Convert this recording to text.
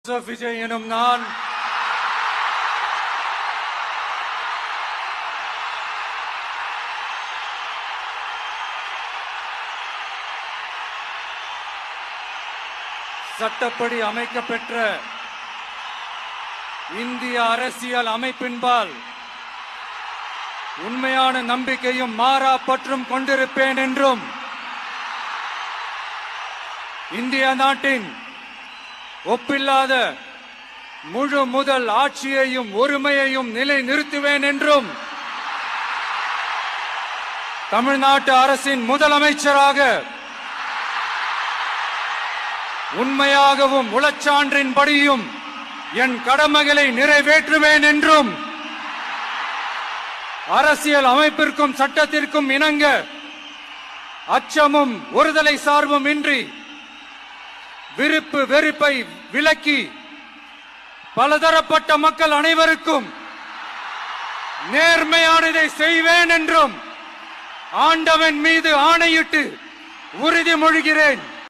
விஜய் எனும் நான் சட்டப்படி அமைக்கப்பெற்ற இந்திய அரசியல் அமைப்பின்பால் உண்மையான நம்பிக்கையும் மாறா பற்றும் கொண்டிருப்பேன் என்றும் இந்திய நாட்டின் ஒப்பில்லாத முழு முதல் ஆட்சியையும் ஒருமையையும் நிலை நிறுத்துவேன் என்றும் தமிழ்நாட்டு அரசின் முதலமைச்சராக உண்மையாகவும் உளச்சான்றின்படியும் என் கடமைகளை நிறைவேற்றுவேன் என்றும் அரசியல் அமைப்பிற்கும் சட்டத்திற்கும் இணங்க அச்சமும் ஒருதலை சார்பும் இன்றி விருப்பு வெறுப்பை விலக்கி பலதரப்பட்ட மக்கள் அனைவருக்கும் நேர்மையானதை செய்வேன் என்றும் ஆண்டவன் மீது ஆணையிட்டு உறுதிமொழிகிறேன்.